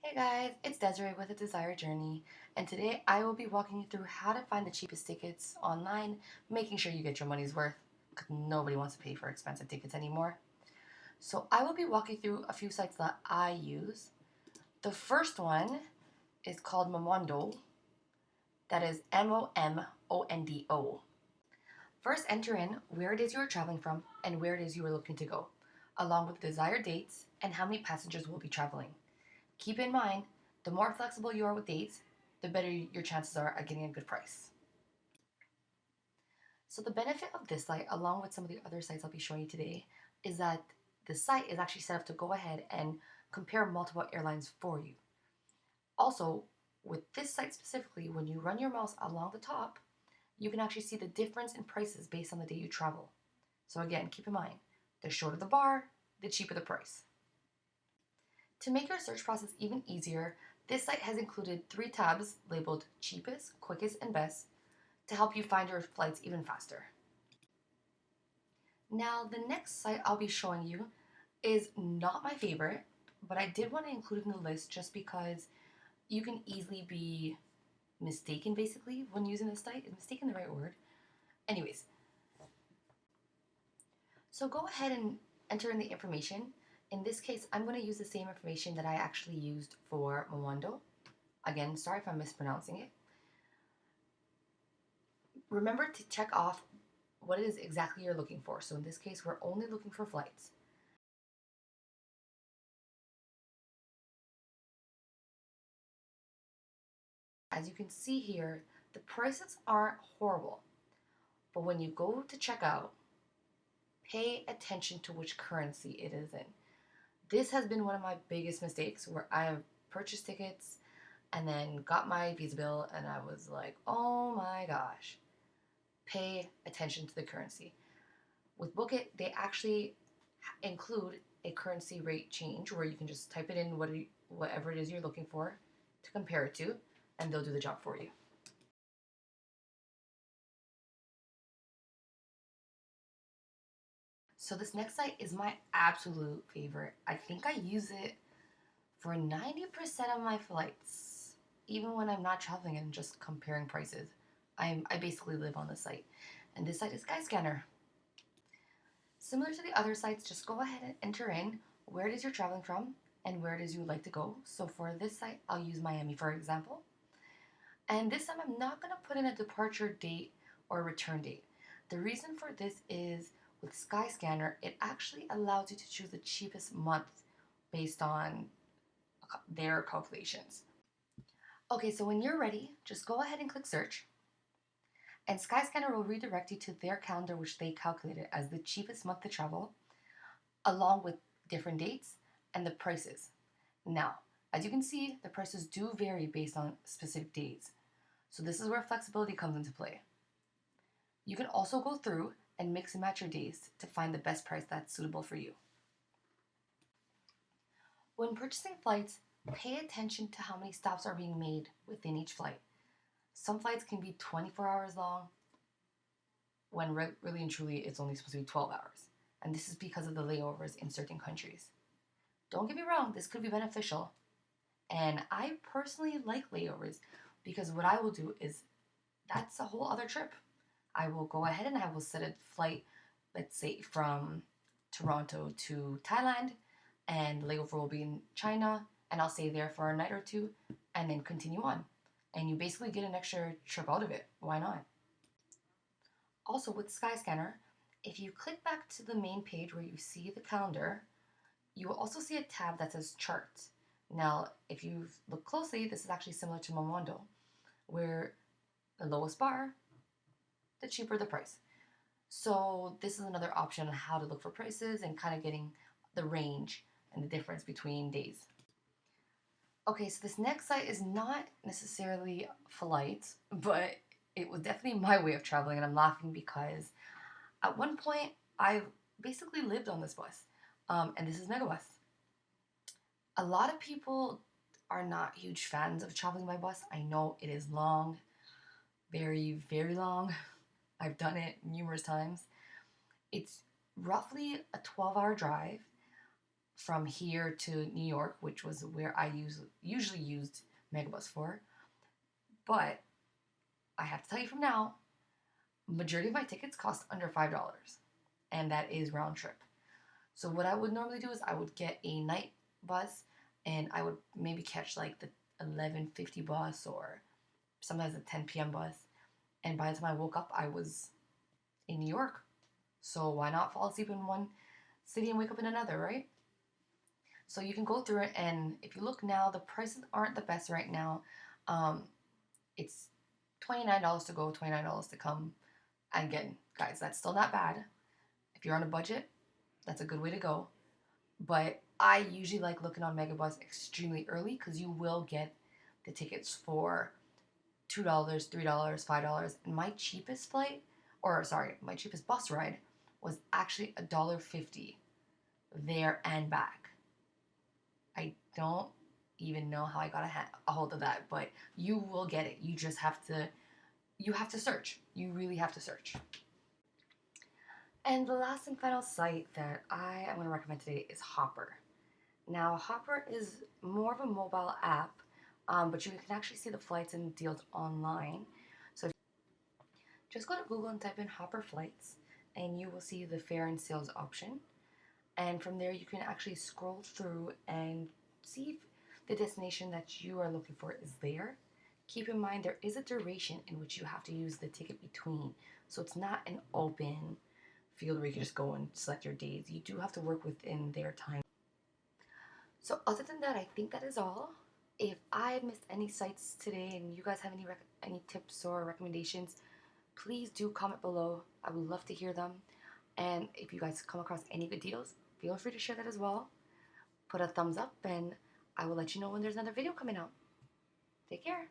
Hey guys, it's Desiree with a Desire Journey, and today I will be walking you through how to find the cheapest tickets online, making sure you get your money's worth, because nobody wants to pay for expensive tickets anymore. So I will be walking through a few sites that I use. The first one is called Momondo, that is Momondo. First enter in where it is you are traveling from and where it is you are looking to go, along with desired dates and how many passengers will be traveling. Keep in mind, the more flexible you are with dates, the better your chances are at getting a good price. So the benefit of this site, along with some of the other sites I'll be showing you today, is that the site is actually set up to go ahead and compare multiple airlines for you. Also, with this site specifically, when you run your mouse along the top, you can actually see the difference in prices based on the day you travel. So again, keep in mind, the shorter the bar, the cheaper the price. To make your search process even easier, this site has included 3 tabs labeled cheapest, quickest, and best to help you find your flights even faster. Now, the next site I'll be showing you is not my favorite, but I did want to include it in the list just because you can easily be mistaken basically when using this site. Is mistaken the right word? Anyways, so go ahead and enter in the information. In this case, I'm going to use the same information that I actually used for Momondo. Again, sorry if I'm mispronouncing it. Remember to check off what it is exactly you're looking for. So in this case, we're only looking for flights. As you can see here, the prices aren't horrible, but when you go to check out, pay attention to which currency it is in. This has been one of my biggest mistakes where I have purchased tickets and then got my visa bill and I was like, oh my gosh, pay attention to the currency. With Book It, they actually include a currency rate change where you can just type it in whatever it is you're looking for to compare it to, and they'll do the job for you. So this next site is my absolute favorite. I think I use it for 90% of my flights, even when I'm not traveling and just comparing prices. I basically live on this site, and this site is Skyscanner. Similar to the other sites, just go ahead and enter in where it is you're traveling from and where it is you would like to go. So for this site, I'll use Miami for example. And this time I'm not going to put in a departure date or a return date. The reason for this is with Skyscanner, it actually allows you to choose the cheapest month based on their calculations. Okay, so when you're ready, just go ahead and click search. And Skyscanner will redirect you to their calendar, which they calculated as the cheapest month to travel, along with different dates and the prices. Now, as you can see, the prices do vary based on specific days. So this is where flexibility comes into play. You can also go through and mix and match your days to find the best price that's suitable for you. When purchasing flights, pay attention to how many stops are being made within each flight. Some flights can be 24 hours long, when really and truly it's only supposed to be 12 hours. And this is because of the layovers in certain countries. Don't get me wrong, this could be beneficial. And I personally like layovers because what I will do is that's a whole other trip. I will go ahead and I will set a flight, let's say from Toronto to Thailand, and layover will be in China, and I'll stay there for a night or two, and then continue on. And you basically get an extra trip out of it. Why not? Also, with Skyscanner, if you click back to the main page where you see the calendar, you will also see a tab that says charts. Now, if you look closely, this is actually similar to Momondo, where the lowest bar, the cheaper the price. So this is another option on how to look for prices and kind of getting the range and the difference between days. Okay, so this next site is not necessarily flights, but it was definitely my way of traveling, and I'm laughing because at one point I basically lived on this bus, and this is Megabus. A lot of people are not huge fans of traveling by bus. I know it is long, very, very long. I've done it numerous times. It's roughly a 12-hour drive from here to New York, which was where I usually used Megabus for. But I have to tell you from now, majority of my tickets cost under $5, and that is round trip. So what I would normally do is I would get a night bus, and I would maybe catch like the 11:50 bus or sometimes the 10 p.m. bus. And by the time I woke up, I was in New York. So why not fall asleep in one city and wake up in another, right? So you can go through it, and if you look now, the prices aren't the best right now. Um, it's $29 to go, $29 to come. And again, guys, that's still not bad. If you're on a budget, that's a good way to go. But I usually like looking on Megabus extremely early because you will get the tickets for $2, $3, $5. And my cheapest flight, or sorry, my cheapest bus ride was actually $1.50 there and back. I don't even know how I got a hold of that, but you will get it. You just have to search. You really have to search. And the last and final site that I am going to recommend today is Hopper. Now, Hopper is more of a mobile app, but you can actually see the flights and deals online. So just go to Google and type in Hopper flights, and you will see the fare and sales option. And from there, you can actually scroll through and see if the destination that you are looking for is there. Keep in mind, there is a duration in which you have to use the ticket between. So it's not an open field where you can just go and select your days. You do have to work within their time. So other than that, I think that is all. If I missed any sites today and you guys have any tips or recommendations, please do comment below. I would love to hear them. And if you guys come across any good deals, feel free to share that as well. Put a thumbs up, and I will let you know when there's another video coming out. Take care.